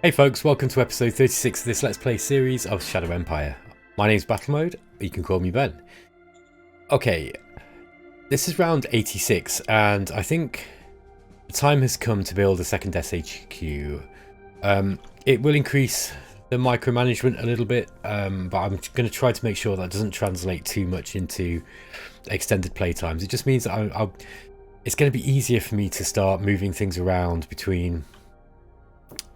Hey folks, welcome to episode 36 of this Let's Play series of Shadow Empire. My name's BattleMode, you can call me Ben. Okay, this is round 86 and I think the time has come to build a second SHQ. It will increase the micromanagement a little bit, but I'm going to try to make sure that doesn't translate too much into extended playtimes. It just means that it's going to be easier for me to start moving things around between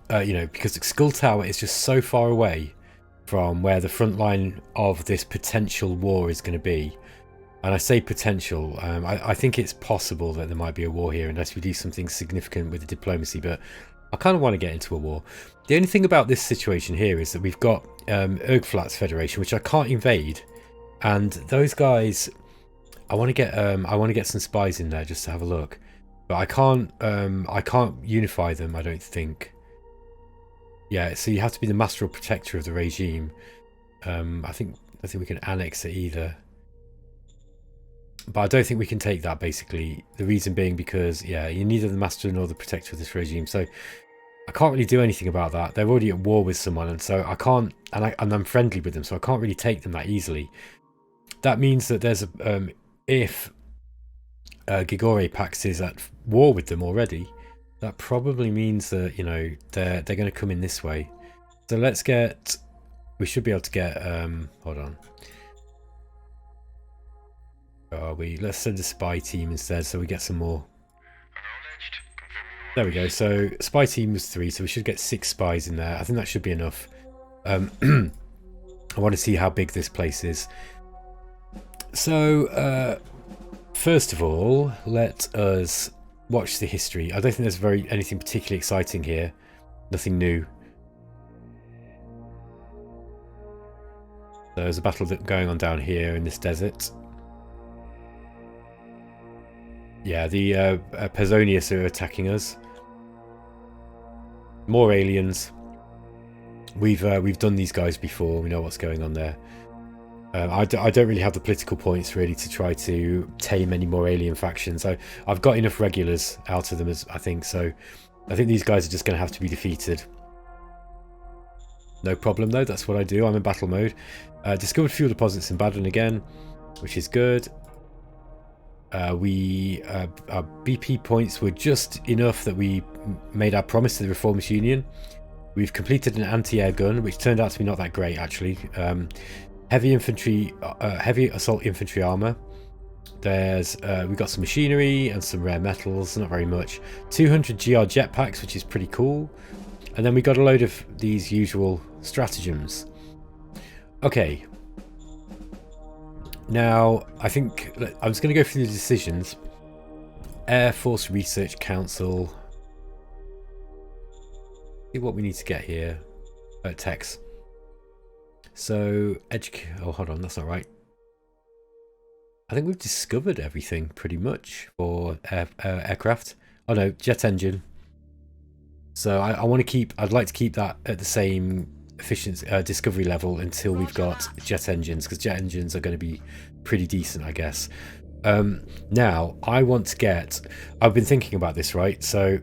because the Skull Tower is just so far away from where the front line of this potential war is going to be. And I say potential, I think it's possible that there might be a war here unless we do something significant with the diplomacy, but I kind of want to get into a war. The only thing about this situation here is that we've got Ergflat's Federation, which I can't invade, and those guys, I want to get some spies in there just to have a look, but I can't unify them, I don't think. Yeah, so you have to be the master or protector of the regime. I think we can annex it either, but I don't think we can take that. Basically, the reason being because you're neither the master nor the protector of this regime, so I can't really do anything about that. They're already at war with someone, and so I can't. And I'm friendly with them, so I can't really take them that easily. That means that there's a if Gigore Pax is at war with them already. That probably means that, they're going to come in this way. So we should be able to get, hold on. Let's send a spy team instead so we get some more. There we go. So spy team was 3, so we should get 6 spies in there. I think that should be enough. I want to see how big this place is. So, first of all, let us watch the history. I don't think there's anything particularly exciting here. Nothing new. So there's a battle going on down here in this desert. Yeah, the Pesonius are attacking us. More aliens. We've done these guys before. We know what's going on there. I don't really have the political points really to try to tame any more alien factions. I've got enough regulars out of them, I think. So I think these guys are just going to have to be defeated. No problem though. That's what I do. I'm in battle mode. Discovered fuel deposits in Badland again, which is good. Our BP points were just enough that we made our promise to the Reformist Union. We've completed an anti-air gun, which turned out to be not that great actually. Heavy assault infantry armor. We've got some machinery and some rare metals, not very much. 200 GR jetpacks, which is pretty cool. And then we got a load of these usual stratagems. Okay. Now, I think I'm just going to go through the decisions. Air Force Research Council. See what we need to get here. Text. So, oh, hold on, that's not right. I think we've discovered everything pretty much for aircraft. Oh no, jet engine. So I'd like to keep that at the same efficiency discovery level until we've got jet engines, because jet engines are going to be pretty decent, I guess. Now I want to get. I've been thinking about this, right? So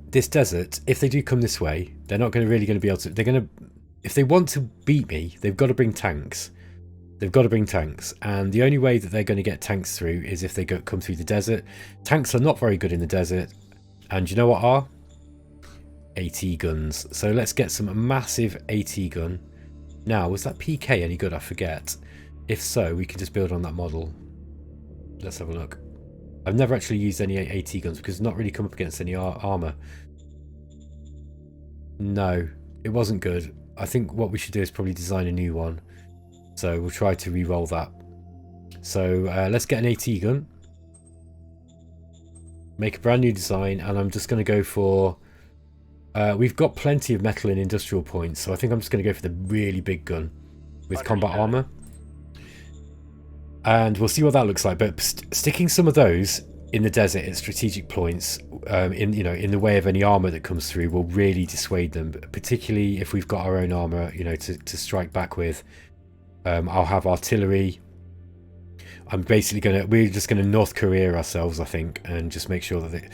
this desert, if they do come this way, they're not going to be able to. They're going to. If they want to beat me, they've got to bring tanks. They've got to bring tanks. And the only way that they're going to get tanks through is if they come through the desert. Tanks are not very good in the desert. And you know what are? AT guns. So let's get some massive AT gun. Now, was that PK any good? I forget. If so, we can just build on that model. Let's have a look. I've never actually used any AT guns because it's not really come up against any armor. No, it wasn't good. I think what we should do is probably design a new one. So we'll try to re-roll that. So let's get an AT gun. Make a brand new design, and I'm just going to go for... we've got plenty of metal and industrial points, so I think I'm just going to go for the really big gun with combat armor. And we'll see what that looks like. But sticking some of those in the desert at strategic points, in the way of any armor that comes through, will really dissuade them. Particularly if we've got our own armor, to strike back with. I'll have artillery. We're just gonna North Korea ourselves, I think, and just make sure that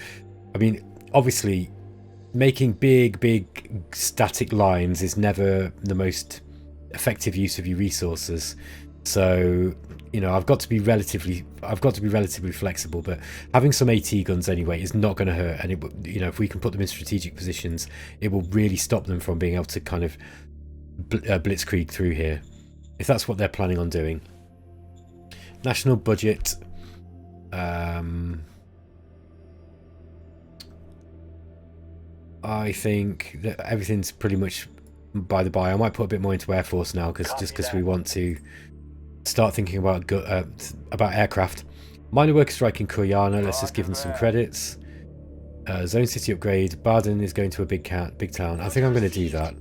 I mean, obviously, making big static lines is never the most effective use of your resources. So, you know, I've got to be relatively flexible, but having some AT guns anyway is not going to hurt. And it, you know, if we can put them in strategic positions, it will really stop them from being able to kind of blitzkrieg through here, if that's what they're planning on doing. National budget. I think that everything's pretty much by the by. I might put a bit more into Air Force now, because we want to start thinking about aircraft. Minor worker strike in Koreana. Let's just give them some credits. Zone city upgrade. Baden is going to a big town. I think I'm going to do that.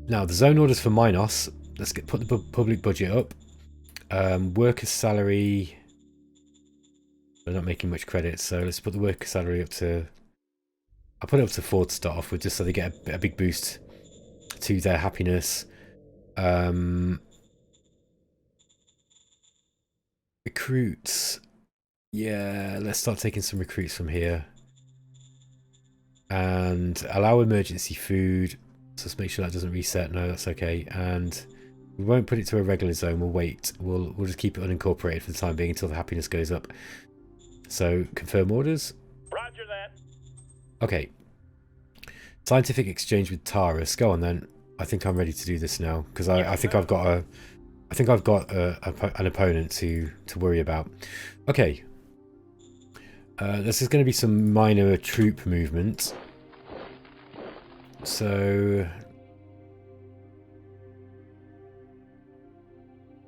Now the zone orders for Minos. Let's put the public budget up. Worker salary. They're not making much credit, so let's put the worker salary up to. I'll put it up to 4 to start off with, just so they get a big boost to their happiness. Recruits. Yeah, let's start taking some recruits from here. And allow emergency food. So let's make sure that doesn't reset. No, that's okay. And we won't put it to a regular zone. We'll wait. We'll just keep it unincorporated for the time being until the happiness goes up. So confirm orders. Roger that. Okay. Scientific exchange with Taurus. Go on then. I think I'm ready to do this now, because I think I've got an opponent to worry about. Okay. This is going to be some minor troop movement. So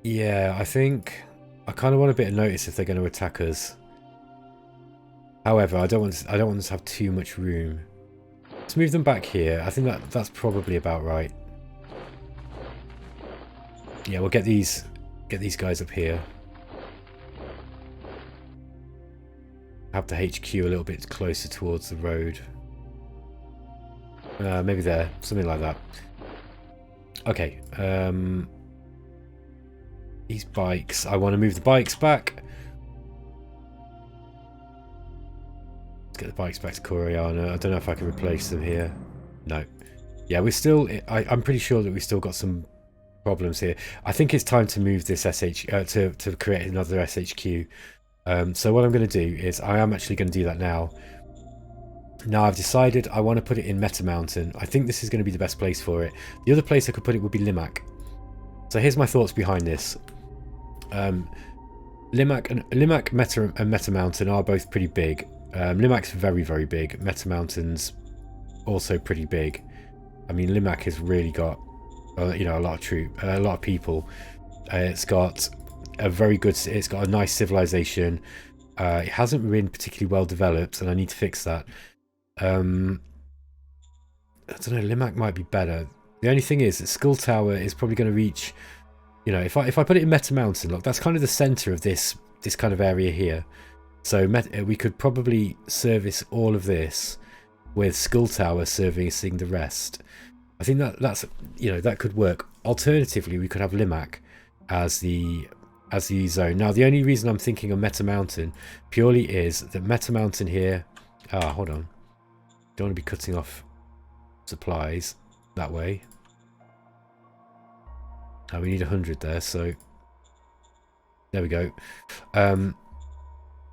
yeah, I think I kind of want a bit of notice if they're going to attack us. However, I don't want to have too much room. Let's move them back here. I think that's probably about right. Yeah, we'll get these guys up here. Have the HQ a little bit closer towards the road. Maybe there, something like that. Okay. These bikes. I want to move the bikes back. Let's get the bikes back to Koreana. I don't know if I can replace them here. No. Yeah, we're still. I'm pretty sure that we've still got some problems here. I think it's time to move this to create another SHQ. So what I'm going to do is I am actually going to do that now. Now I've decided I want to put it in Meta Mountain. I think this is going to be the best place for it. The other place I could put it would be Limac. So here's my thoughts behind this. Limac and Meta Mountain are both pretty big. Limac's very big. Meta Mountain's also pretty big. I mean, Limac has really got you know, a lot of people. It's got a it's got a nice civilization. It hasn't been particularly well developed, and I need to fix that. I don't know, Limac might be better. The only thing is that Skull Tower is probably going to reach, you know, if I put it in Meta Mountain, look, that's kind of the center of this kind of area here. So we could probably service all of this with Skull Tower servicing the rest. I think that's, you know, that could work. Alternatively, we could have Limac as the zone. Now, the only reason I'm thinking of Meta Mountain purely is that Meta Mountain here. Hold on. Don't want to be cutting off supplies that way. We need 100 there, so there we go.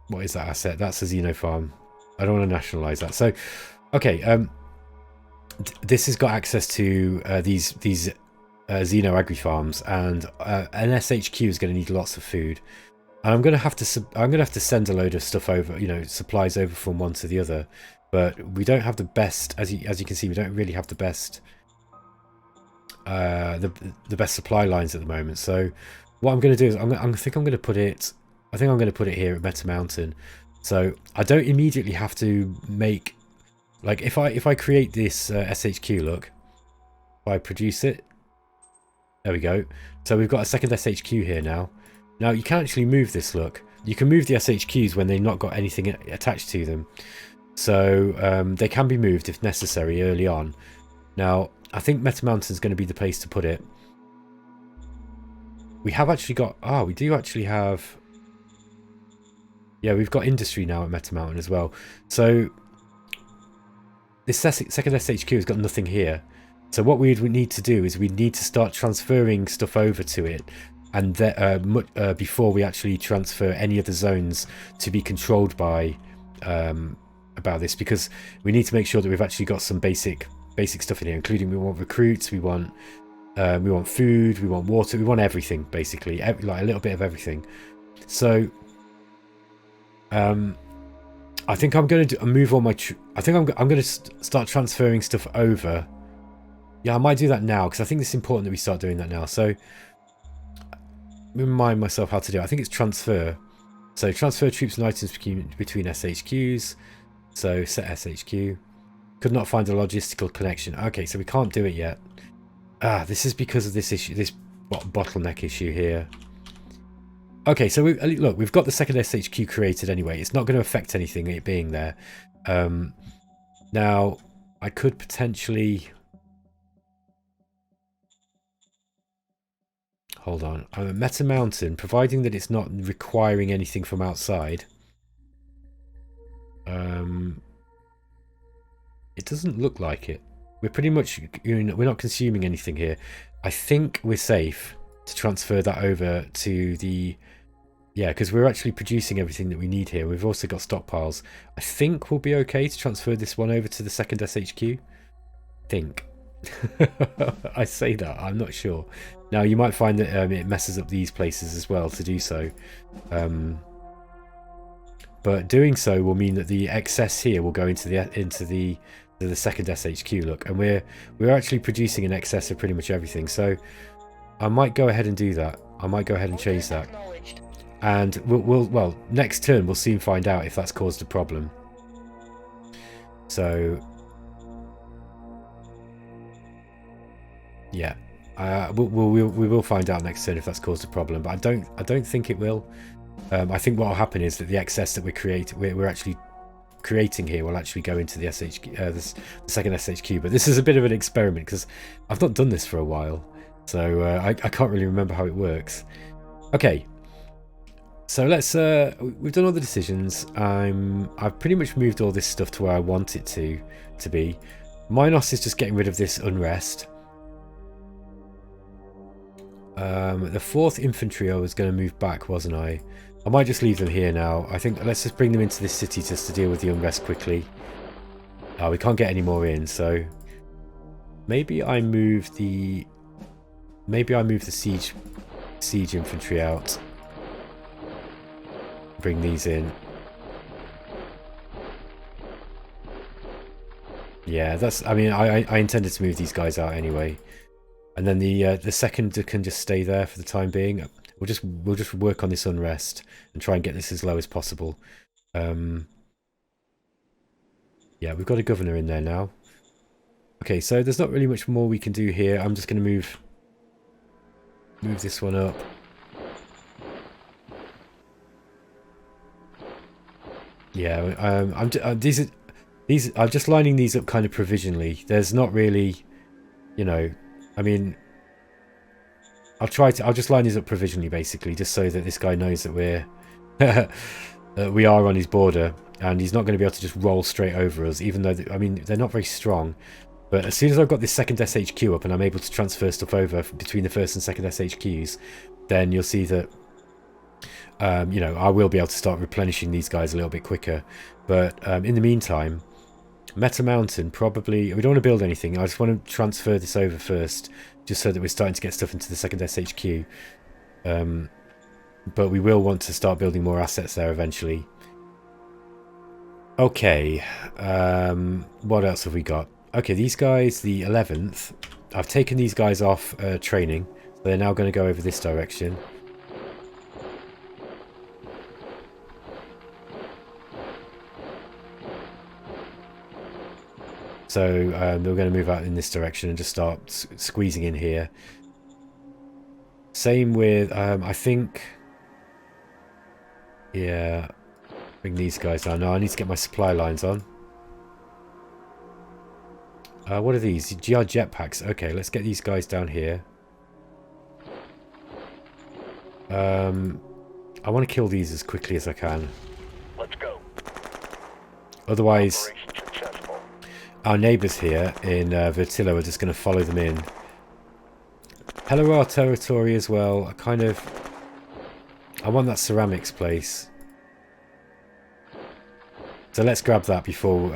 What is that asset? That's a Xeno farm. I don't want to nationalize that. So, okay. This has got access to these Xeno agri farms, and an SHQ is going to need lots of food. And I'm going to have to send a load of stuff over, you know, supplies over from one to the other. But we don't have the best, as you can see, we don't really have the best the best supply lines at the moment. So what I'm going to do is I think I'm going to put it here at Meta Mountain. So I don't immediately have to make, like, if I create this SHQ, look, if I produce it, there we go. So we've got a second SHQ here now. Now you can actually move this, look. You can move the SHQs when they've not got anything attached to them. So they can be moved if necessary early on. Now, I think Meta Mountain is going to be the place to put it. We have actually got... we do actually have... Yeah, we've got industry now at Meta Mountain as well. So this second SHQ has got nothing here. So what we would need to do is we need to start transferring stuff over to it, and before we actually transfer any of the zones to be controlled by about this, because we need to make sure that we've actually got some basic stuff in here, including we want recruits, we want food, we want water, we want everything basically, like a little bit of everything. So I think I'm going to move all my I think I'm going to start transferring stuff over. Yeah, I might do that now, because I think it's important that we start doing that now. So remind myself how to do it. I think it's transfer. So transfer troops and items between SHQs. So set SHQ. Could not find a logistical connection. Okay, so we can't do it yet. This is because of this issue, this bottleneck issue here. Okay, so look, we've got the second SHQ created anyway. It's not going to affect anything, it being there. Now, I could potentially... Hold on. I'm at Meta Mountain, providing that it's not requiring anything from outside. It doesn't look like it. We're pretty much, we're not consuming anything here. I think we're safe to transfer that over to the... Yeah, because we're actually producing everything that we need here. We've also got stockpiles. I think we'll be okay to transfer this one over to the second SHQ. Think. I say that, I'm not sure. Now, you might find that it messes up these places as well to do so. But doing so will mean that the excess here will go into the second SHQ. Look, and we're actually producing an excess of pretty much everything. So I might go ahead and do that. I might go ahead and change that. And well, next turn we'll soon find out if that's caused a problem. So yeah, we will find out next turn if that's caused a problem. But I don't think it will. I think what will happen is that the excess that we're actually creating here will actually go into the SHQ, the second SHQ. But this is a bit of an experiment because I've not done this for a while, so I can't really remember how it works. Okay. So let's, we've done all the decisions. I've pretty much moved all this stuff to where I want it to be. Minos is just getting rid of this unrest. The 4th Infantry I was going to move back, wasn't I? I might just leave them here now. I think let's just bring them into this city just to deal with the unrest quickly. We can't get any more in, so maybe I move the siege infantry out. Bring these in. Yeah, that's... I mean, I intended to move these guys out anyway. And then the second can just stay there for the time being. We'll just work on this unrest and try and get this as low as possible. Yeah, we've got a governor in there now. Okay, so there's not really much more we can do here. I'm just going to move this one up. Yeah, I'm just lining these up kind of provisionally. There's not really, you know, I mean, I'll just line these up provisionally, basically, just so that this guy knows that we are on his border, and he's not going to be able to just roll straight over us, even though, I mean, they're not very strong. But as soon as I've got this second SHQ up and I'm able to transfer stuff over between the first and second SHQs, then you'll see that, you know, I will be able to start replenishing these guys a little bit quicker. But in the meantime, Meta Mountain, probably, we don't want to build anything. I just want to transfer this over first, just so that we're starting to get stuff into the second SHQ. But we will want to start building more assets there eventually. Okay, what else have we got? Okay, these guys, the 11th, I've taken these guys off training, so they're now going to go over this direction. So they're going to move out in this direction and just start squeezing in here. Same with, I think, yeah, bring these guys down. No, I need to get my supply lines on. What are these? GR jetpacks. Okay, let's get these guys down here. I want to kill these as quickly as I can. Let's go. Otherwise, our neighbours here in Vertillo are just going to follow them in. Hello, our territory as well. I want that ceramics place. So let's grab that before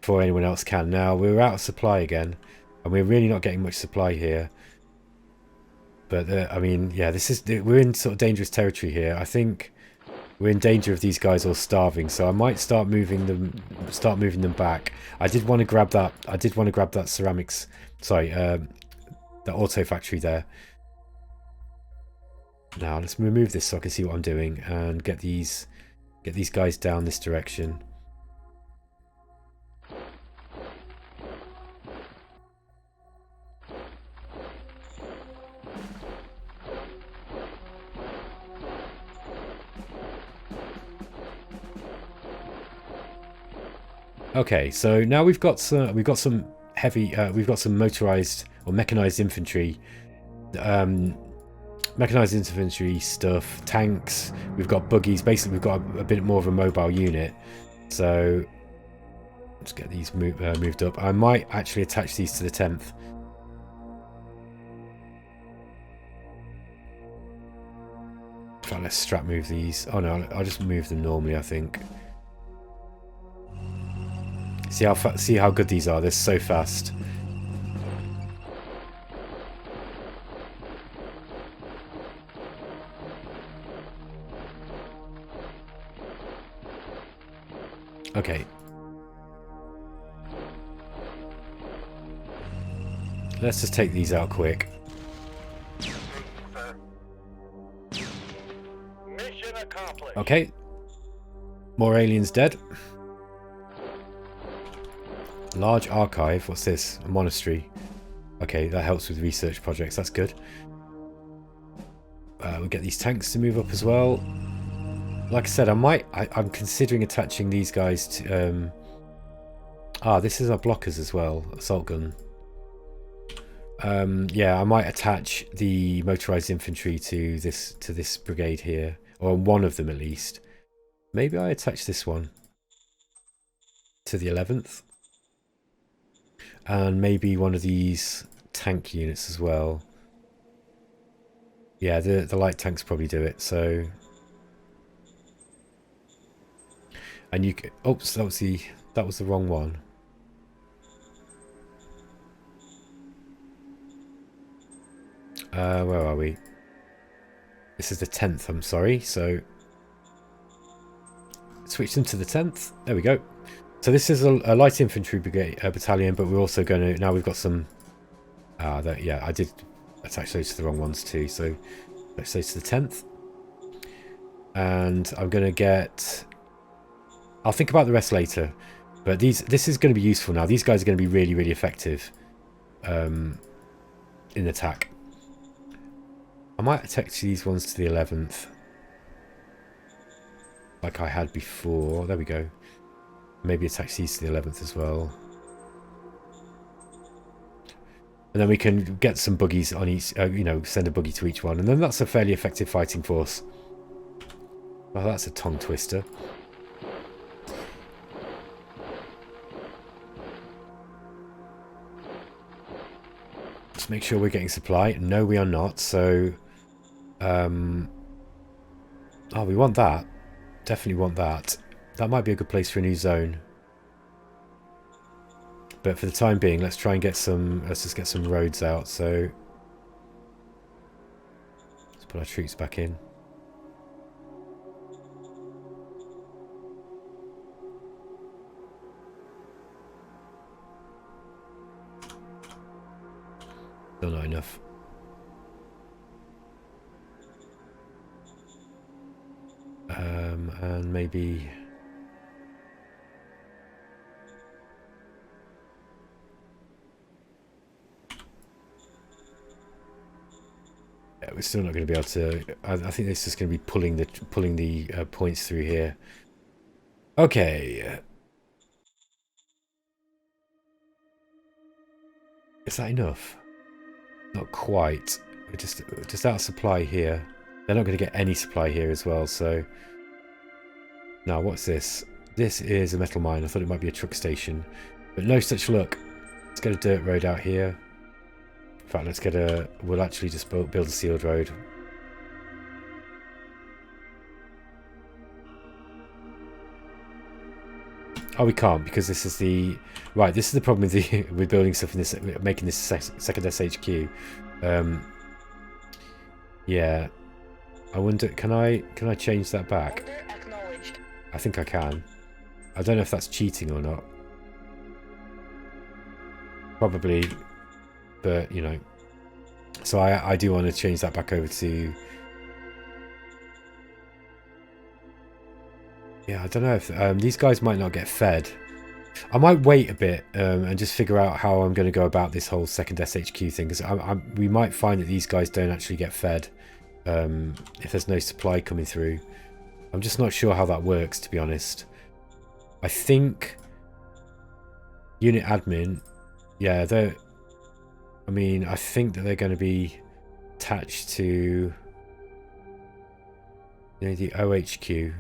anyone else can. Now, we're out of supply again. And we're really not getting much supply here. But, I mean, yeah, we're in sort of dangerous territory here. I think we're in danger of these guys all starving. So I might start moving them back. I did want to grab that ceramics, sorry, the auto factory there. Now let's remove this so I can see what I'm doing and get these guys down this direction. Okay, so now we've got some motorized or mechanized infantry. Mechanized infantry stuff, tanks, we've got buggies. Basically, we've got a bit more of a mobile unit. So let's get these moved up. I might actually attach these to the 10th. In fact, let's strap move these. Oh no, I'll just move them normally, I think. See how good these are. They're so fast. Okay. Let's just take these out quick. Mission accomplished. Okay. More aliens dead. Large archive. What's this? A monastery. Okay, that helps with research projects. That's good. We'll get these tanks to move up as well. Like I said, I'm considering attaching these guys to... this is our blockers as well. Assault gun. Yeah, I might attach the motorized infantry to this brigade here. Or one of them at least. Maybe I attach this one to the 11th. And maybe one of these tank units as well. Yeah, the light tanks probably do it, so... And you can... Oops, that was the wrong one. Where are we? This is the 10th, I'm sorry, so... Switch them to the 10th. There we go. So this is a light infantry brigade, battalion, but we're also going to... Now we've got some... yeah, I did attach those to the wrong ones too, so let's say to the 10th. And I'm going to get... I'll think about the rest later, but this is going to be useful now. These guys are going to be really, really effective in attack. I might attach these ones to the 11th, like I had before. There we go. Maybe attach these to the 11th as well. And then we can get some buggies on each, you know, send a buggy to each one. And then that's a fairly effective fighting force. Oh, that's a tongue twister. Let's make sure we're getting supply. No, we are not. So, oh, we want that. Definitely want that. That might be a good place for a new zone. But for the time being, let's try and get some... Let's just get some roads out, so... Let's put our troops back in. Still not enough. And maybe... Yeah, we're still not going to be able to... I think this is going to be pulling the points through here. Okay. Is that enough? Not quite. We're just out of supply here. They're not going to get any supply here as well, so... Now, what's this? This is a metal mine. I thought it might be a truck station. But no such luck. Let's get a dirt road out here. In fact, let's get a... We'll actually just build a sealed road. Oh, we can't because this is the... Right, this is the problem with the with building stuff in this, making this second SHQ. Yeah. I wonder, can I change that back? I think I can. I don't know if that's cheating or not. Probably, but you know. So I do want to change that back over to... Yeah, I don't know if these guys might not get fed. I might wait a bit and just figure out how I'm going to go about this whole second SHQ thing, because we might find that these guys don't actually get fed if there's no supply coming through. I'm just not sure how that works, to be honest. I think unit admin, yeah, they're... I mean, I think that they're going to be attached to, you know, the OHQ.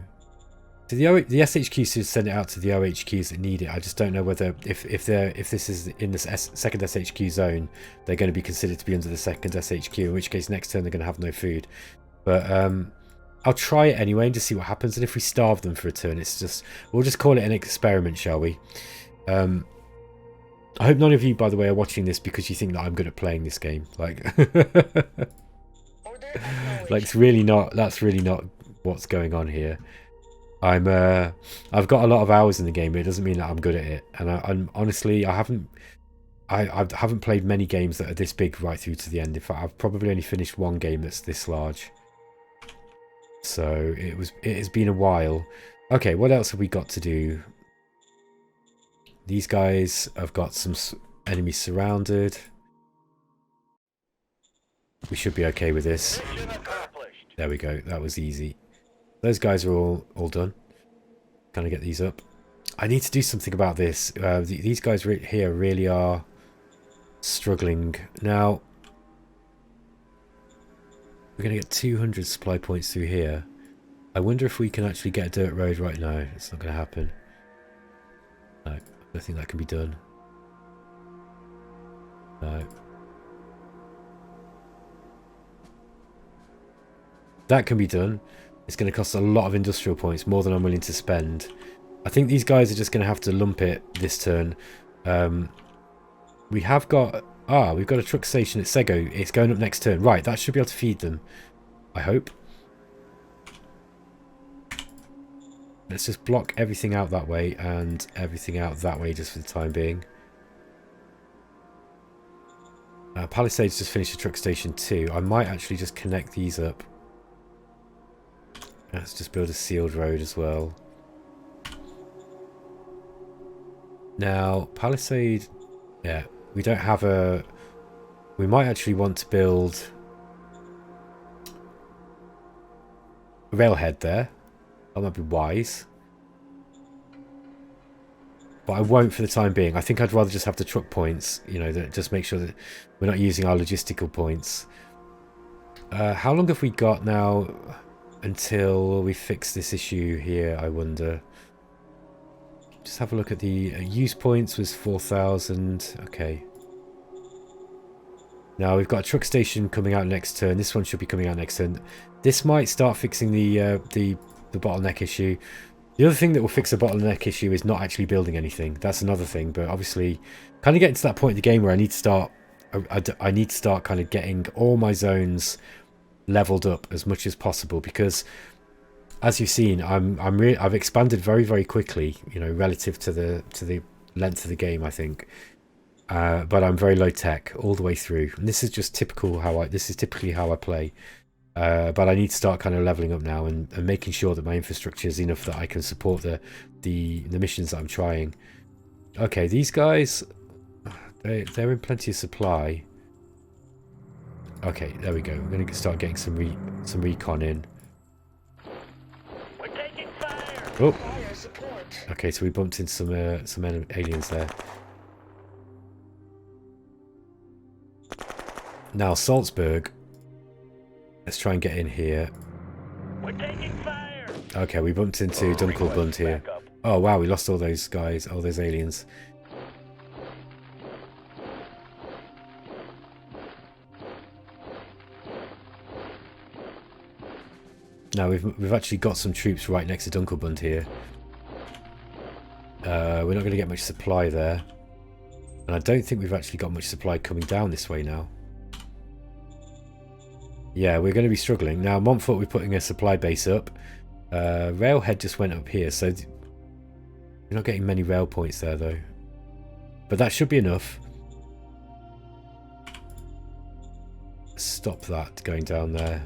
So the SHQ should send it out to the OHQs that need it. I just don't know whether if this is in the second SHQ zone, they're going to be considered to be under the second SHQ. In which case, next turn they're going to have no food. But I'll try it anyway and just see what happens. And if we starve them for a turn, we'll just call it an experiment, shall we? I hope none of you, by the way, are watching this because you think that I'm good at playing this game. Like, like it's really not. That's really not what's going on here. I've got a lot of hours in the game, but it doesn't mean that I'm good at it. And I'm honestly, I haven't played many games that are this big right through to the end. In fact, I've probably only finished one game that's this large. So it has been a while. Okay, what else have we got to do? These guys have got some enemies surrounded. We should be okay with this. There we go. That was easy. Those guys are all done. Can I get these up? I need to do something about this. These guys here really are struggling. Now, we're going to get 200 supply points through here. I wonder if we can actually get a dirt road right now. It's not going to happen. No, I don't think that can be done. No. That can be done. It's going to cost a lot of industrial points, more than I'm willing to spend. I think these guys are just going to have to lump it this turn. We have got... we've got a truck station at Sego. It's going up next turn. Right, that should be able to feed them. I hope. Let's just block everything out that way and everything out that way just for the time being. Palisades just finished a truck station too. I might actually just connect these up. Let's just build a sealed road as well. Now, Palisade... Yeah, we don't have a... We might actually want to build a railhead there. That might be wise. But I won't for the time being. I think I'd rather just have the truck points, you know, that just make sure that we're not using our logistical points. How long have we got now until we fix this issue here, I wonder? Just have a look at the use points was 4,000. Okay. Now we've got a truck station coming out next turn. This one should be coming out next turn. This might start fixing the bottleneck issue. The other thing that will fix the bottleneck issue is not actually building anything. That's another thing. But obviously, kind of getting to that point in the game where I need to start. I need to start kind of getting all my zones leveled up as much as possible, because as you've seen, I've expanded very, very quickly, you know, relative to the length of the game, I think. But I'm very low tech all the way through, and this is just typical this is typically how I play. But I need to start kind of leveling up now and making sure that my infrastructure is enough that I can support the missions that I'm trying. Okay, these guys, they're in plenty of supply. Okay, there we go. We're going to start getting some recon in. We're taking fire. Oh, okay. So we bumped into some aliens there. Now Salzburg. Let's try and get in here. We're taking fire. Okay, we bumped into Dunkelbund here. Oh wow, we lost all those guys, all those aliens. Now we've actually got some troops right next to Dunkelbund here. We're not going to get much supply there. And I don't think we've actually got much supply coming down this way now. Yeah, we're going to be struggling. Now, Montfort, we're putting a supply base up. Railhead just went up here, so we're not getting many rail points there, though. But that should be enough. Stop that going down there.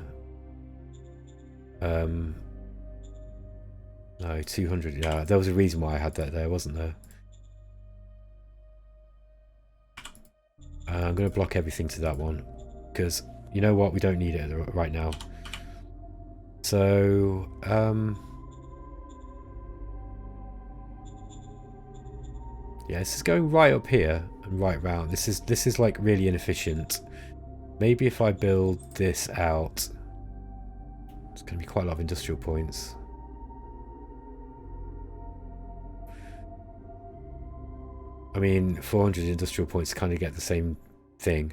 No, 200. Yeah, there was a reason why I had that there, wasn't there? I'm going to block everything to that one. Because, you know what? We don't need it right now. So, yeah, this is going right up here and right round. This is like really inefficient. Maybe if I build this out, it's going to be quite a lot of industrial points. I mean, 400 industrial points kind of get the same thing.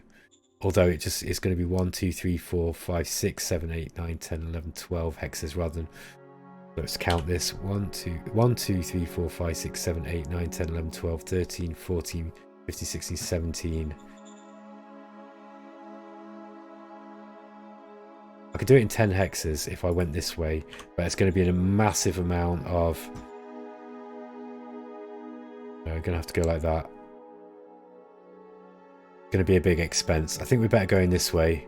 Although it just is going to be 1, 2, 3, 4, 5, 6, 7, 8, 9, 10, 11, 12 hexes rather than... Let's count this. 1, 2, 3, 4, 5, 6, 7, 8, 9, 10, 11, 12, 13, 14, 15, 16, 17. I could do it in 10 hexes if I went this way, but it's going to be a massive amount of... I'm going to have to go like that. It's going to be a big expense. I think we better go in this way.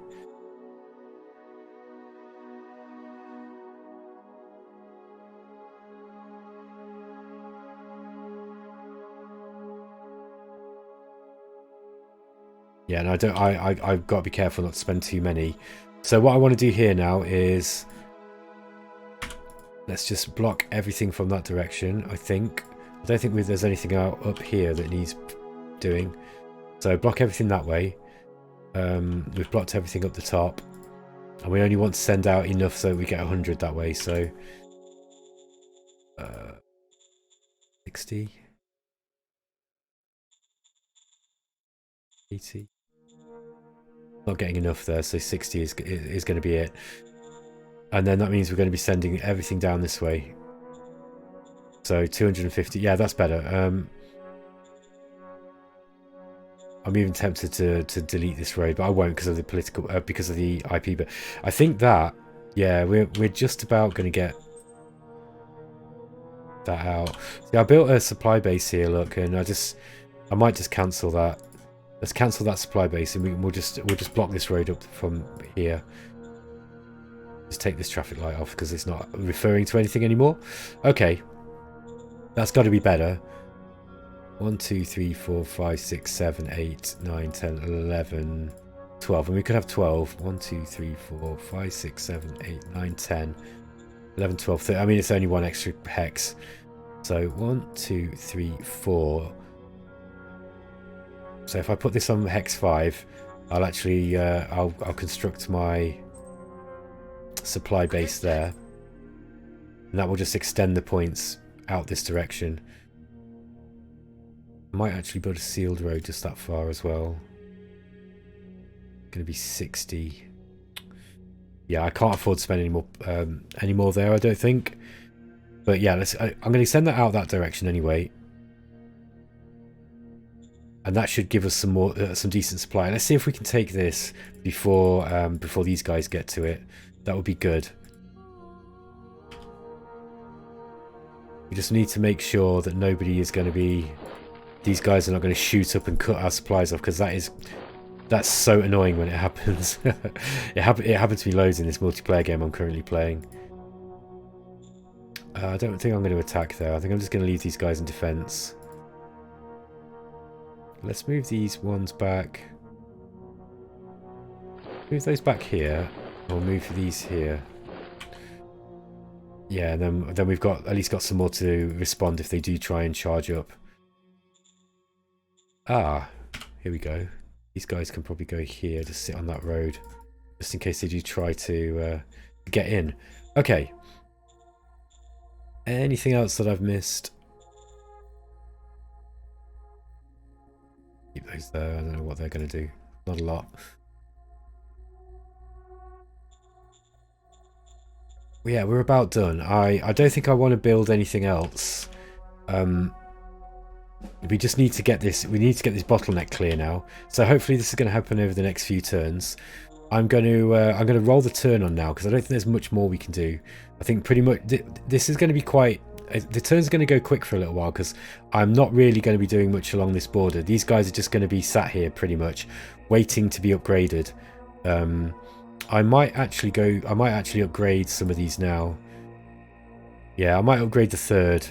Yeah, and I've got to be careful not to spend too many. So what I want to do here now is... Let's just block everything from that direction, I think. I don't think there's anything up here that needs doing. So block everything that way. We've blocked everything up the top. And we only want to send out enough so we get 100 that way, so... 60. 80. Not getting enough there, so 60 is going to be it. And then that means we're going to be sending everything down this way. So 250, yeah, that's better. I'm even tempted to delete this road, but I won't because of the political, because of the IP. But I think that, yeah, we're just about going to get that out. See, I built a supply base here, look, and I might just cancel that. Let's cancel that supply base, and we'll just block this road up from here. Just take this traffic light off because it's not referring to anything anymore. Okay. That's got to be better. 1, 2, 3, 4, 5, 6, 7, 8, 9, 10, 11, 12. And we could have 12. 1, 2, 3, 4, 5, 6, 7, 8, 9, 10, 11, 12, 13. I mean, it's only one extra hex. So 1, 2, 3, 4. So if I put this on hex 5, I'll actually, I'll construct my supply base there. And that will just extend the points out this direction. I might actually build a sealed road just that far as well. Going to be 60. Yeah, I can't afford to spend any more there, I don't think. But yeah, I'm going to send that out that direction anyway. And that should give us some more, some decent supply. Let's see if we can take this before before these guys get to it. That would be good. We just need to make sure that nobody is going to be... These guys are not going to shoot up and cut our supplies off, because that's so annoying when it happens. It happened to me loads in this multiplayer game I'm currently playing. I don't think I'm going to attack there. I think I'm just going to leave these guys in defense. Let's move these ones back. Move those back here. Or move these here. Yeah, and then we've got at least got some more to respond if they do try and charge up. Ah, here we go. These guys can probably go here, just sit on that road, just in case they do try to get in. Okay. Anything else that I've missed? Keep those there. I don't know what they're going to do. Not a lot. Yeah, we're about done. I don't think I want to build anything else. We just need to get this. We need to get this bottleneck clear now. So hopefully this is going to happen over the next few turns. I'm going to roll the turn on now because I don't think there's much more we can do. I think pretty much this is going to be quite. The turn's going to go quick for a little while because I'm not really going to be doing much along this border. These guys are just going to be sat here pretty much, waiting to be upgraded. I might actually upgrade some of these now. Yeah, I might upgrade the third.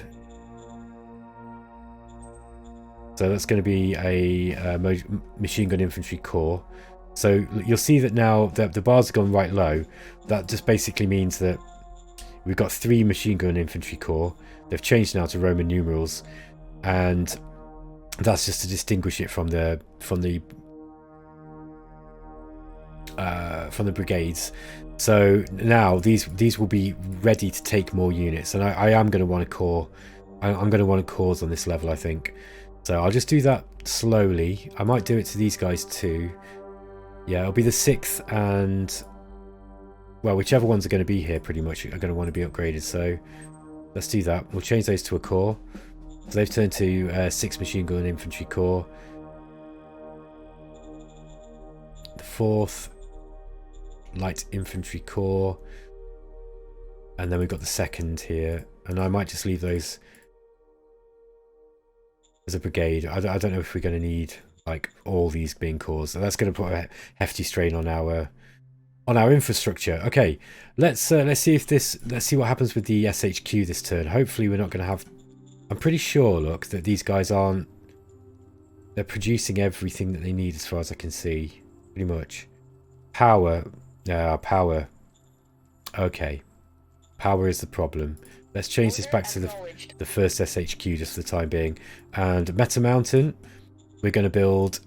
So that's going to be a machine gun infantry corps. So you'll see that now that the bars have gone right low. That just basically means that we've got 3 machine gun infantry corps. They've changed now to Roman numerals, and that's just to distinguish it from the brigades. So now these will be ready to take more units, and I am going to want a corps. I'm going to want a corps on this level, I think. So I'll just do that slowly. I might do it to these guys too. Yeah, it'll be the 6th and, well, whichever ones are going to be here pretty much are going to want to be upgraded. So let's do that. We'll change those to a corps. So they've turned to 6 machine gun infantry corps. The 4th light infantry corps. And then we've got the 2nd here. And I might just leave those as a brigade. I don't know if we're going to need like all these being corps. So that's going to put a hefty strain on our infrastructure. Okay, let's see what happens with the SHQ this turn. Hopefully we're not going to have. I'm pretty sure, look, that these guys aren't. They're producing everything that they need as far as I can see, pretty much. Power. Power. Okay, power is the problem. Let's change this back to the first SHQ just for the time being. And Meta Mountain, we're going to build.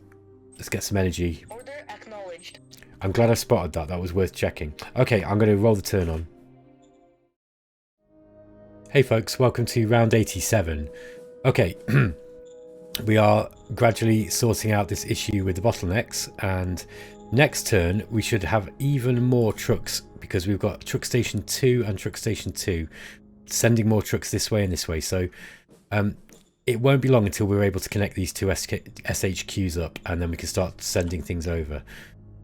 Let's get some energy. Order acknowledged. I'm glad I spotted that. That was worth checking. Okay, I'm going to roll the turn on. Hey folks, welcome to round 87. Okay, we are gradually sorting out this issue with the bottlenecks, and next turn we should have even more trucks because we've got truck station 2 and truck station 2. Sending more trucks this way and this way, so it won't be long until we're able to connect these two SHQs up, and then we can start sending things over.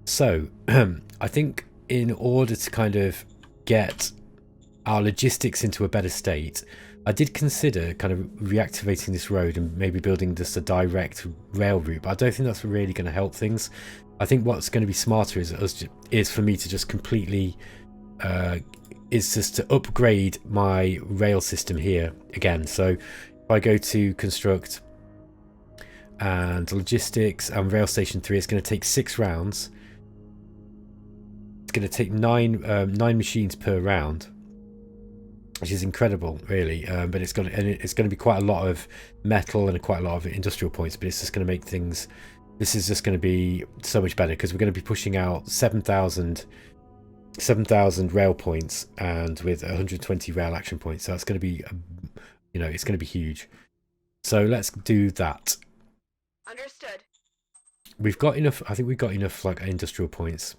So I think in order to kind of get our logistics into a better state, I did consider kind of reactivating this road and maybe building just a direct rail route, but I don't think that's really going to help things. I think what's going to be smarter is for me to just completely is just to upgrade my rail system here again. So if I go to construct and logistics and rail station 3, it's going to take 6 rounds. It's going to take 9 machines per round, which is incredible, really. But it's going to be quite a lot of metal and quite a lot of industrial points. But it's just going to make things. This is just going to be so much better because we're going to be pushing out 7,000 rail points and with 120 rail action points. So it's going to be, it's going to be huge. So let's do that. Understood. We've got enough. I think we've got enough like industrial points,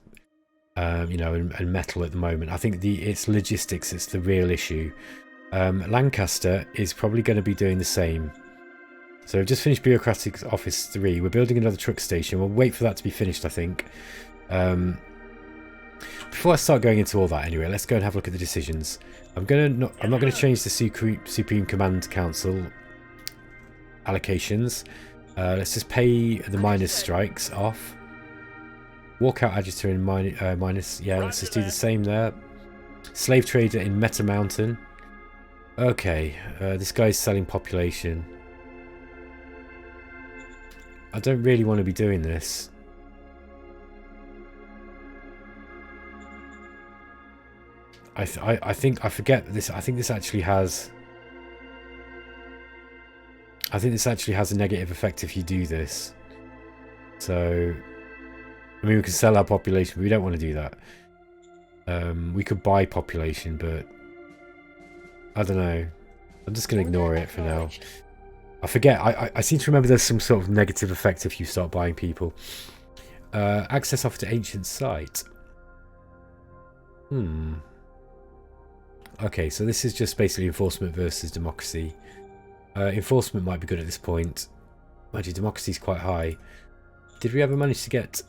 and metal at the moment. I think it's logistics. It's the real issue. Lancaster is probably going to be doing the same. So we've just finished Bureaucratic Office 3. We're building another truck station. We'll wait for that to be finished, I think. Before I start going into all that, anyway, let's go and have a look at the decisions. I'm not going to change the Supreme Command Council allocations. Let's just pay the miners' strikes off. Walkout Adjutor in minus. Yeah, let's just do the same there. Slave Trader in Meta Mountain. Okay, this guy's selling population. I don't really want to be doing this. I think I forget this. I think this actually has. I think this actually has a negative effect if you do this. So, I mean, we can sell our population, but we don't want to do that. We could buy population, but I don't know. I'm just going to ignore it for now. I forget. I seem to remember there's some sort of negative effect if you start buying people. Access offer to ancient site. Okay, so this is just basically enforcement versus democracy. Enforcement might be good at this point. Mind you, democracy is quite high. Did we ever manage to get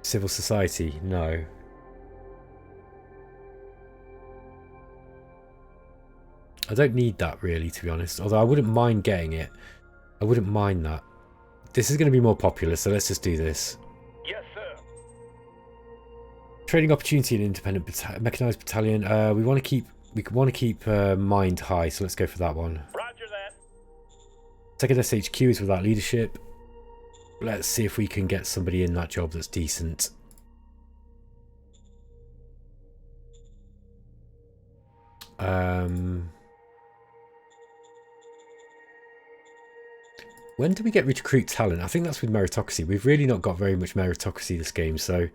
civil society? No. I don't need that really, to be honest. Although I wouldn't mind getting it. I wouldn't mind that. This is going to be more popular, so let's just do this. Yes, sir. Trading opportunity in independent mechanized battalion. We want to keep mind high, so let's go for that one. Roger that. Second SHQ is without leadership. Let's see if we can get somebody in that job that's decent. When do we get recruit talent? I think that's with meritocracy. We've really not got very much meritocracy this game, so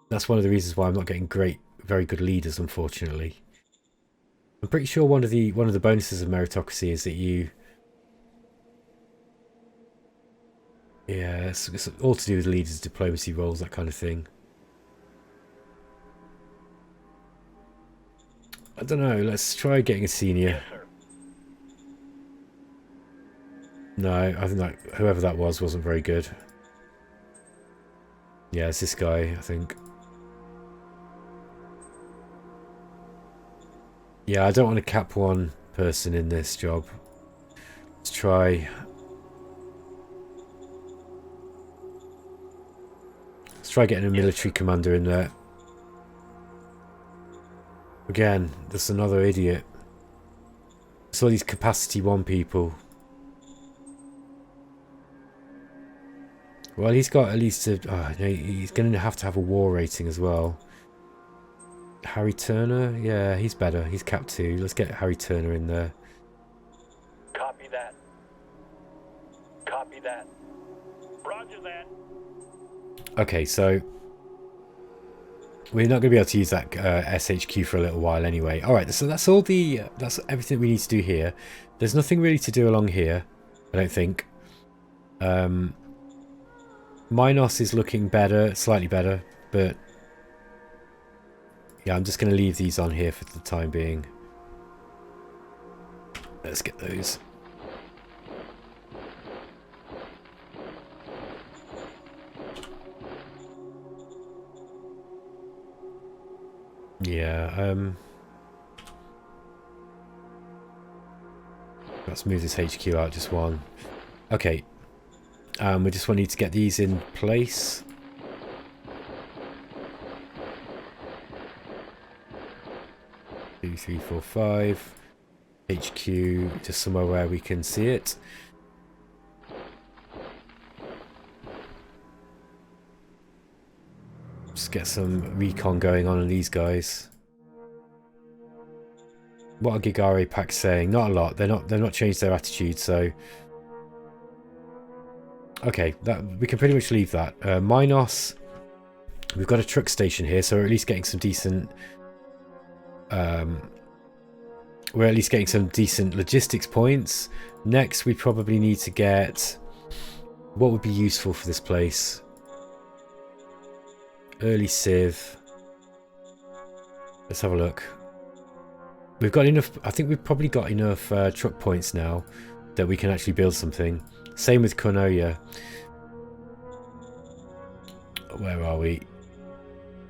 that's one of the reasons why I'm not getting very good leaders, unfortunately. I'm pretty sure one of the bonuses of meritocracy is that you... Yeah, it's all to do with leaders, diplomacy roles, that kind of thing. I don't know, let's try getting a senior. Yes, sir. No, I think that whoever that was wasn't very good. Yeah, it's this guy, I think. Yeah, I don't want to cap one person in this job. Let's try... Let's try getting a military commander in there. Again, that's another idiot. It's all these capacity 1 people. Well, he's got at least a... Oh, no, he's going to have a war rating as well. Harry Turner? Yeah, he's better. He's cap 2. Let's get Harry Turner in there. Copy that. Copy that. Roger that. Okay, so... We're not going to be able to use that SHQ for a little while anyway. Alright, so that's all the... That's everything we need to do here. There's nothing really to do along here, I don't think. Minos is looking better, slightly better, but... Yeah, I'm just going to leave these on here for the time being. Let's get those. Yeah, let's move this HQ out just one. Okay. We just need to get these in place. Two, 3, 4, 5. HQ, just somewhere where we can see it. Just get some recon going on these guys. What are Gigare Pack saying? Not a lot. They're not changed their attitude, so okay, that we can pretty much leave that. Minos, we've got a truck station here, so we're at least getting some decent logistics points. Next, we probably need to get what would be useful for this place. Early Civ. Let's have a look. We've got enough. I think we've probably got enough truck points now that we can actually build something. Same with Konoya. Where are we?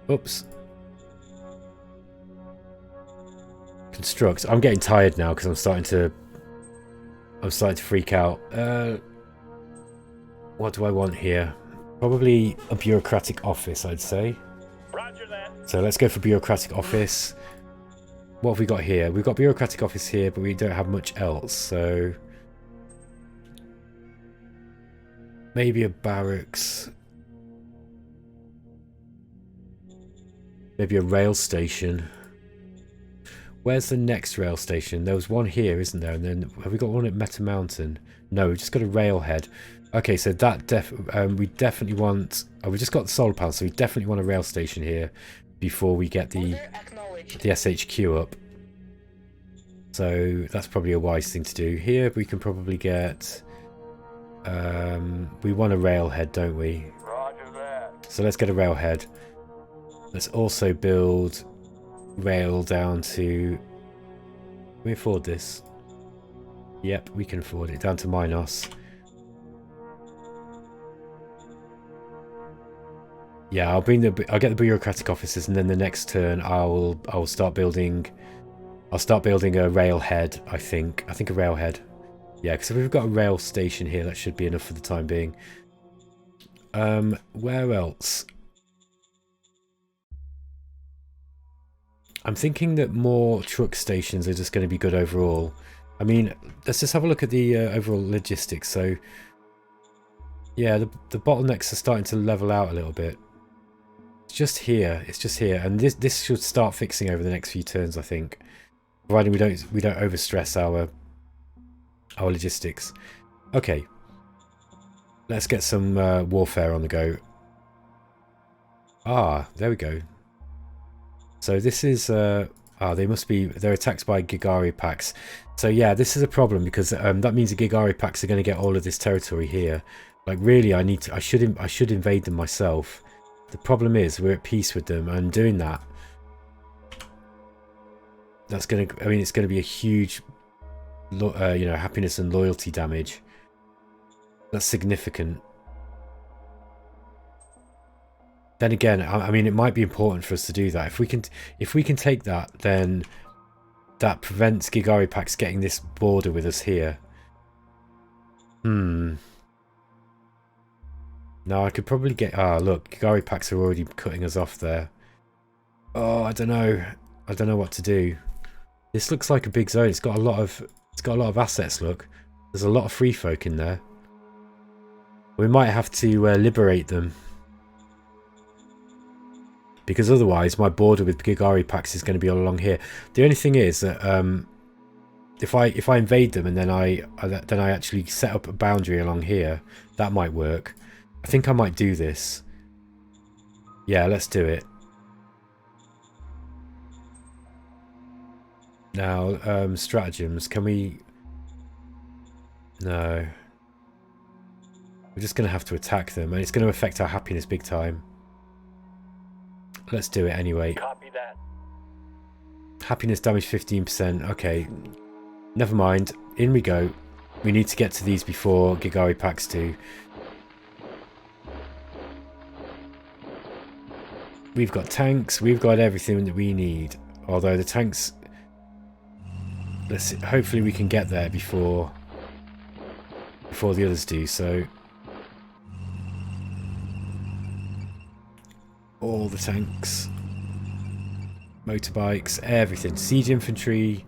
Oops. Construct. I'm getting tired now because I'm starting to freak out. What do I want here? Probably a bureaucratic office, I'd say. Roger that. So let's go for bureaucratic office. What have we got here? We've got bureaucratic office here, but we don't have much else, so maybe a barracks. Maybe a rail station. Where's the next rail station? There was one here, isn't there? And then have we got one at Meta Mountain? No, we've just got a railhead. Okay, so that we definitely want... Oh, we just got the solar panel, so we definitely want a rail station here before we get the SHQ up. So that's probably a wise thing to do. Here we can probably get... we want a railhead, don't we? Roger that. So let's get a railhead. Let's also build rail down to... Can we afford this? Yep, we can afford it. Down to Minos. Yeah, I'll get the bureaucratic officers, and then the next turn I'll start building. I'll start building a railhead. I think a railhead. Yeah, because if we've got a rail station here, that should be enough for the time being. Where else? I'm thinking that more truck stations are just going to be good overall. I mean, let's just have a look at the overall logistics. So, yeah, the bottlenecks are starting to level out a little bit. It's just here, and this should start fixing over the next few turns, I think, providing we don't overstress our logistics. Okay, let's get some warfare on the go. Ah, there we go. So this is they must be, they're attacked by Gigari packs. So yeah, this is a problem because that means the Gigari packs are going to get all of this territory here. Like really, I should invade them myself. The problem is we're at peace with them, and doing that, that's going to, I mean, it's going to be a huge, you know, happiness and loyalty damage. That's significant. Then again, I mean, it might be important for us to do that. If we can take that, then that prevents Gigari packs getting this border with us here. No, I could probably get... Ah, look, Gigari packs are already cutting us off there. Oh, I don't know. I don't know what to do. This looks like a big zone. It's got a lot of assets, look. There's a lot of free folk in there. We might have to liberate them. Because otherwise my border with Gigari packs is going to be all along here. The only thing is that if I invade them and then I actually set up a boundary along here, that might work. I think I might do this. Yeah, let's do it. Now, stratagems. Can we... No. We're just going to have to attack them, and it's going to affect our happiness big time. Let's do it anyway. Copy that. Happiness damage 15%. Okay. Never mind. In we go. We need to get to these before Gigari packs do. We've got tanks. We've got everything that we need. Although the tanks... Let's see. Hopefully we can get there before the others do. So... all the tanks, motorbikes, everything. Siege infantry.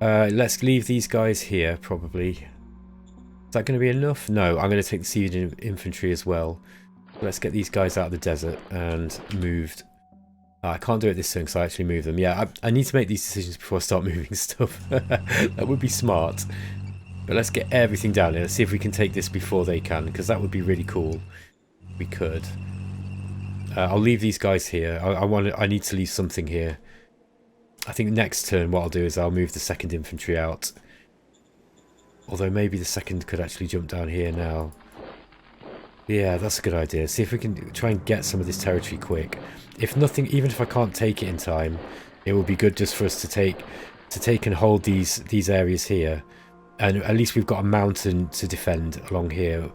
Let's leave these guys here, probably. Is that going to be enough? No, I'm going to take the siege infantry as well. Let's get these guys out of the desert and moved. I can't do it this turn because I actually move them. Yeah, I need to make these decisions before I start moving stuff. That would be smart. But let's get everything down here. Let's see if we can take this before they can, because that would be really cool. We could. I'll leave these guys here. I need to leave something here. I think next turn what I'll do is I'll move the 2nd infantry out. Although maybe the 2nd could actually jump down here now. Yeah, that's a good idea. See if we can try and get some of this territory quick. If nothing, even if I can't take it in time, it will be good just for us to take and hold these areas here. And at least we've got a mountain to defend along here.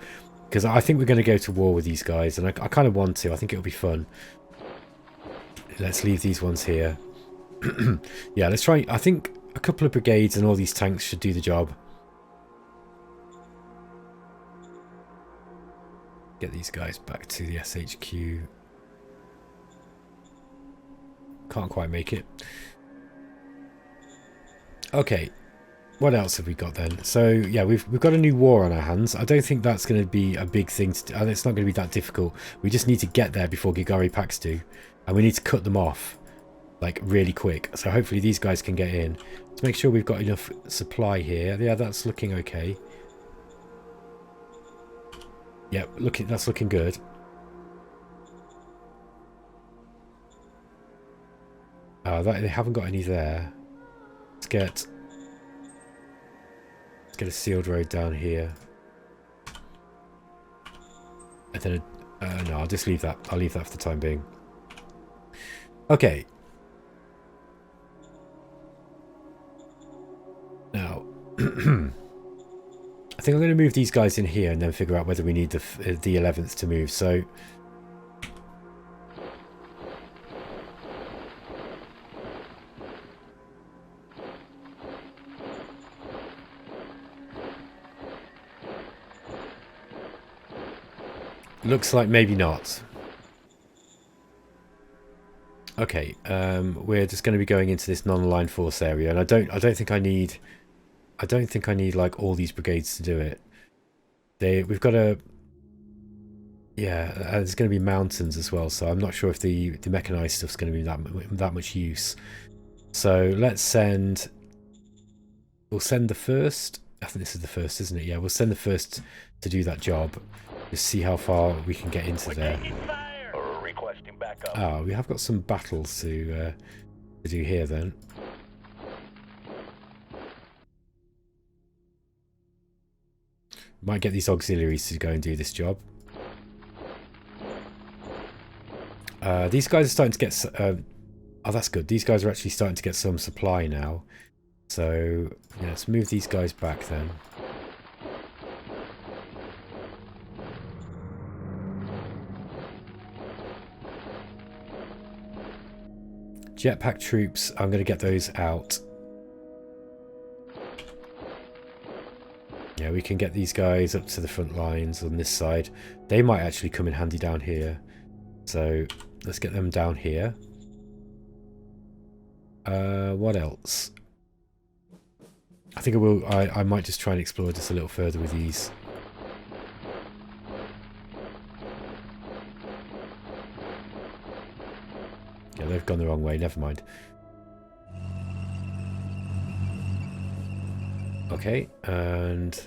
Because I think we're going to go to war with these guys, and I kind of want to. I think it'll be fun. Let's leave these ones here. Yeah, let's try. I think a couple of brigades and all these tanks should do the job. Get these guys back to the SHQ. Can't quite make it. Okay. What else have we got then? So yeah, we've got a new war on our hands. I don't think that's going to be a big thing to do. It's not going to be that difficult. We just need to get there before Gigari packs do, and we need to cut them off like really quick. So hopefully these guys can get in. Let's make sure we've got enough supply here. Yeah, that's looking okay. Yeah, that's looking good. They haven't got any there. Let's get a sealed road down here. And then no, I'll just leave that. I'll leave that for the time being. Okay. I think I'm going to move these guys in here and then figure out whether we need the 11th to move. So looks like maybe not. Okay, we're just going to be going into this non-line force area, and I don't think I need like all these brigades to do it. We've got a, yeah, there's going to be mountains as well, so I'm not sure if the mechanized stuff's going to be that much use. So we'll send the first. I think this is the first, isn't it? Yeah, we'll send the first to do that job. Just see how far we can get into there. Ah, we have got some battles to do here then. Might get these auxiliaries to go and do this job. These guys are starting to get... oh, that's good. These guys are actually starting to get some supply now. So, yeah, let's move these guys back then. Jetpack troops, I'm going to get those out. Yeah, we can get these guys up to the front lines on this side. They might actually come in handy down here. So let's get them down here. What else? I think I might just try and explore just a little further with these. Yeah, they've gone the wrong way, never mind. Okay, and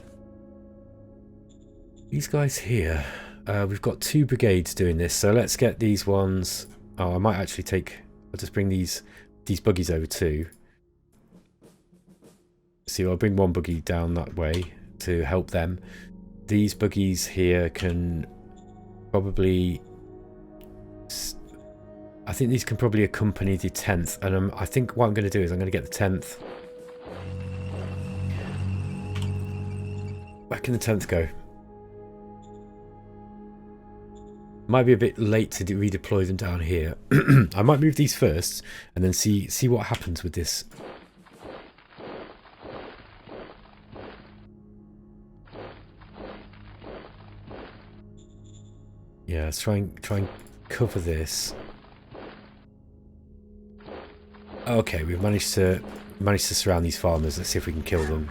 these guys here, we've got 2 brigades doing this, so let's get these ones. Oh, I might actually I'll just bring these buggies over too. See, I'll bring one buggy down that way to help them. These buggies here can probably... I think these can probably accompany the 10th, and I think what I'm going to do is I'm going to get the 10th. Where can the 10th go? Might be a bit late to redeploy them down here. I might move these first and then see what happens with this. Yeah, let's try and cover this. Okay, we've managed to surround these farmers. Let's see if we can kill them.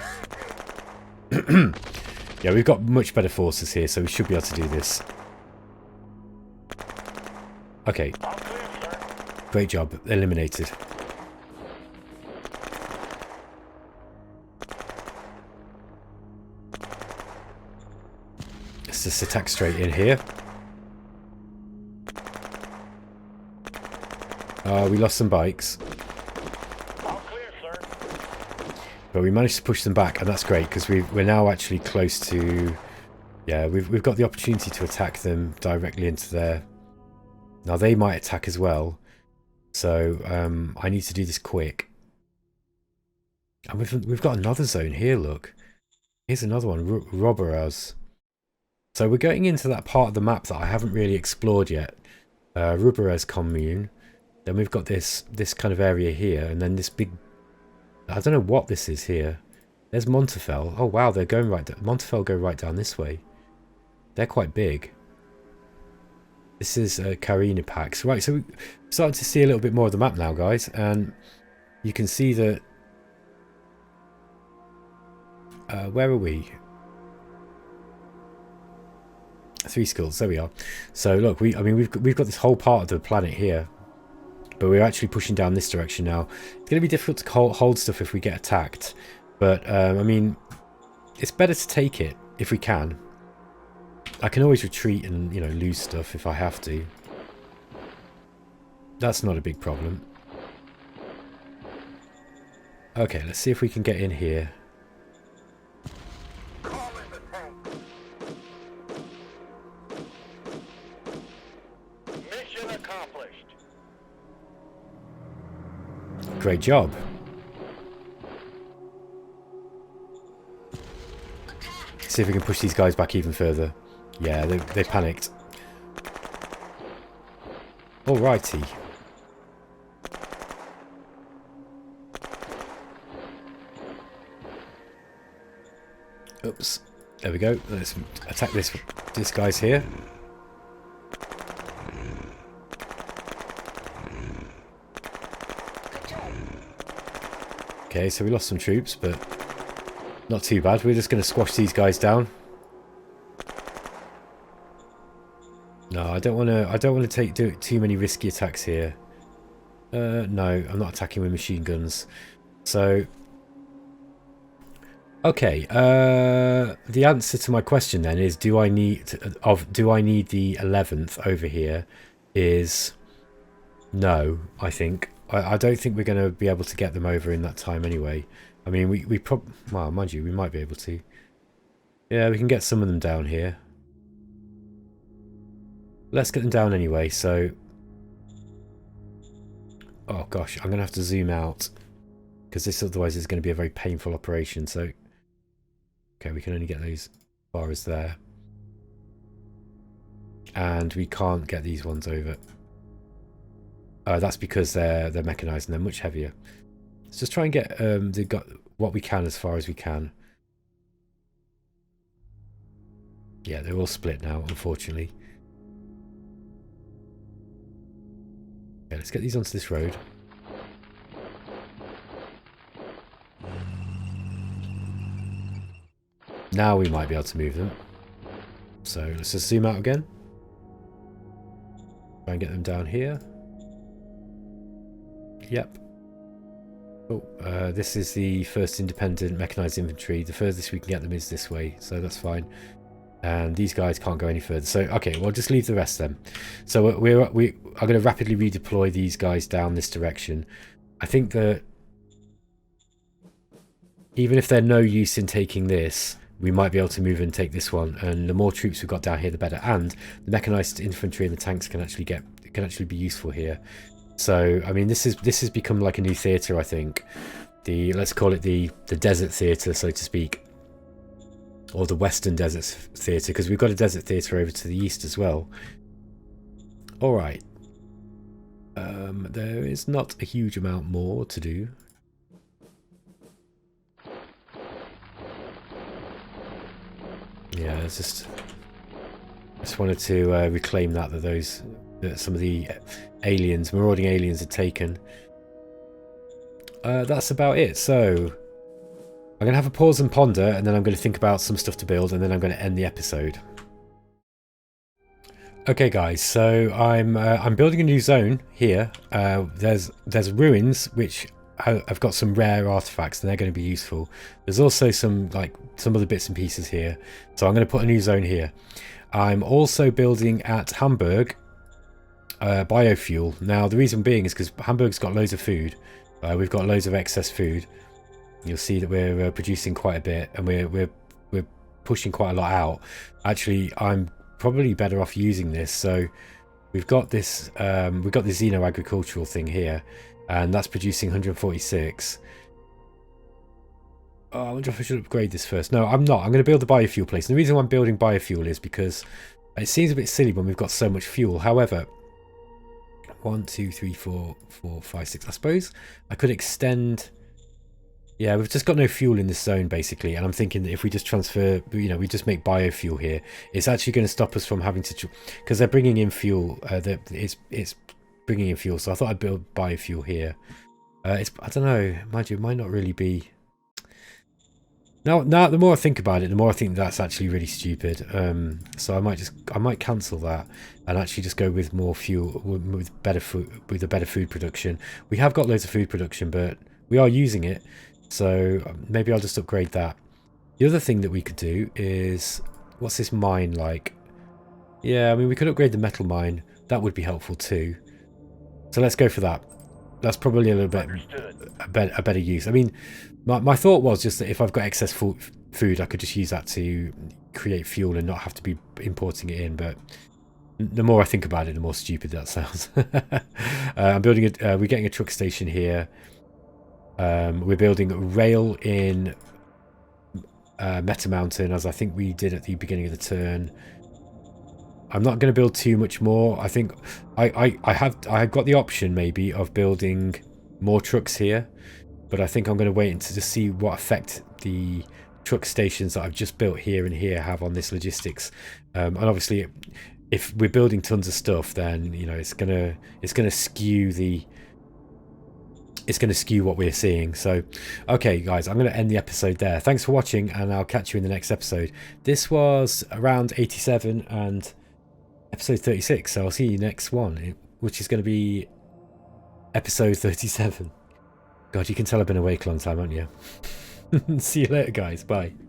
Yeah, we've got much better forces here, so we should be able to do this. Okay. Great job. Eliminated. Let's just attack straight in here. We lost some bikes. But we managed to push them back, and that's great because we're now actually close to... Yeah, we've got the opportunity to attack them directly into there. Now they might attack as well, so I need to do this quick. And we've got another zone here. Look, here's another one, Roboraz. So we're going into that part of the map that I haven't really explored yet. Roboraz commune. Then we've got this kind of area here, and then this big... I don't know what this is here. There's Montefel. Oh wow, they're going right down. Montefel go right down this way. They're quite big. This is Carina Pax. Right, so we're starting to see a little bit more of the map now, guys. And you can see that... where are we? 3 schools, there we are. So look, we've got this whole part of the planet here. But we're actually pushing down this direction now. It's going to be difficult to hold stuff if we get attacked. But, I mean, it's better to take it if we can. I can always retreat and, you know, lose stuff if I have to. That's not a big problem. Okay, let's see if we can get in here. Mission accomplished. Great job. see if we can push these guys back even further. Yeah, they panicked. Alrighty. Oops. There we go. Let's attack this guy's here. Okay, so we lost some troops, but not too bad. We're just going to squash these guys down. No, I don't want to do too many risky attacks here. No, I'm not attacking with machine guns. So, okay. The answer to my question then is: do I need the 11th over here? Is no. I think I don't think we're going to be able to get them over in that time anyway. I mean, we probably, well, mind you, we might be able to. Yeah, we can get some of them down here. Let's get them down anyway. So, oh gosh, I'm going to have to zoom out because this otherwise is going to be a very painful operation. So, okay, we can only get those as far as there, and we can't get these ones over. That's because they're mechanized and they're much heavier. Let's just try and get what we can as far as we can. Yeah, they're all split now, unfortunately. Okay, let's get these onto this road. Now we might be able to move them. So let's just zoom out again. Try and get them down here. Yep. Oh, this is the first independent mechanized infantry. The furthest we can get them is this way, so that's fine. And these guys can't go any further. So okay, we'll just leave the rest then. So we are going to rapidly redeploy these guys down this direction. I think that even if they're no use in taking this, we might be able to move and take this one. And the more troops we've got down here, the better. And the mechanized infantry and the tanks can actually be useful here. So I mean, this has become like a new theatre. I think let's call it the desert theatre, so to speak, or the Western Desert Theatre, because we've got a desert theatre over to the east as well. All right. There is not a huge amount more to do. Yeah, it's just wanted to reclaim that some of the marauding aliens had taken. That's about it. So I'm going to have a pause and ponder, and then I'm going to think about some stuff to build, and then I'm going to end the episode. Okay, guys. So I'm building a new zone here. There's ruins which have got some rare artifacts, and they're going to be useful. There's also some other bits and pieces here. So I'm going to put a new zone here. I'm also building at Hamburg biofuel. Now the reason being is because Hamburg's got loads of food. We've got loads of excess food. You'll see that we're producing quite a bit, and we're pushing quite a lot out. Actually, I'm probably better off using this. So we've got this xeno agricultural thing here, and that's producing 146. Oh, I wonder if I should upgrade this first. No, I'm not. I'm going to build the biofuel place. And the reason why I'm building biofuel is because it seems a bit silly when we've got so much fuel. However, 1, 2, 3, 4, 5, 6. I suppose I could extend. Yeah, we've just got no fuel in this zone basically, and I'm thinking that if we just transfer, we just make biofuel here, it's actually going to stop us from having to, because they're bringing in fuel. It's bringing in fuel, so I thought I'd build biofuel here. I don't know, mind you, it might not really be. Now, the more I think about it, the more I think that's actually really stupid. So I might cancel that and actually just go with more fuel, with a better food production. We have got loads of food production, but we are using it, so maybe I'll just upgrade that. The other thing that we could do is, what's this mine like? Yeah, I mean, we could upgrade the metal mine. That would be helpful too. So let's go for that. That's probably a little bit a better use. I mean, my thought was just that if I've got excess food, I could just use that to create fuel and not have to be importing it in. But the more I think about it, the more stupid that sounds. I'm building we're getting a truck station here. We're building rail in Meta Mountain, as I think we did at the beginning of the turn. I'm not going to build too much more. I think I have got the option maybe of building more trucks here, but I think I'm going to wait until to see what effect the truck stations that I've just built here and here have on this logistics. And obviously, if we're building tons of stuff, then you know it's gonna skew the what we're seeing. So okay guys, I'm going to end the episode there. Thanks for watching, and I'll catch you in the next episode. This was around 87 and episode 36, so I'll see you next one, which is going to be episode 37. God, you can tell I've been awake a long time, haven't you? See you later guys, bye.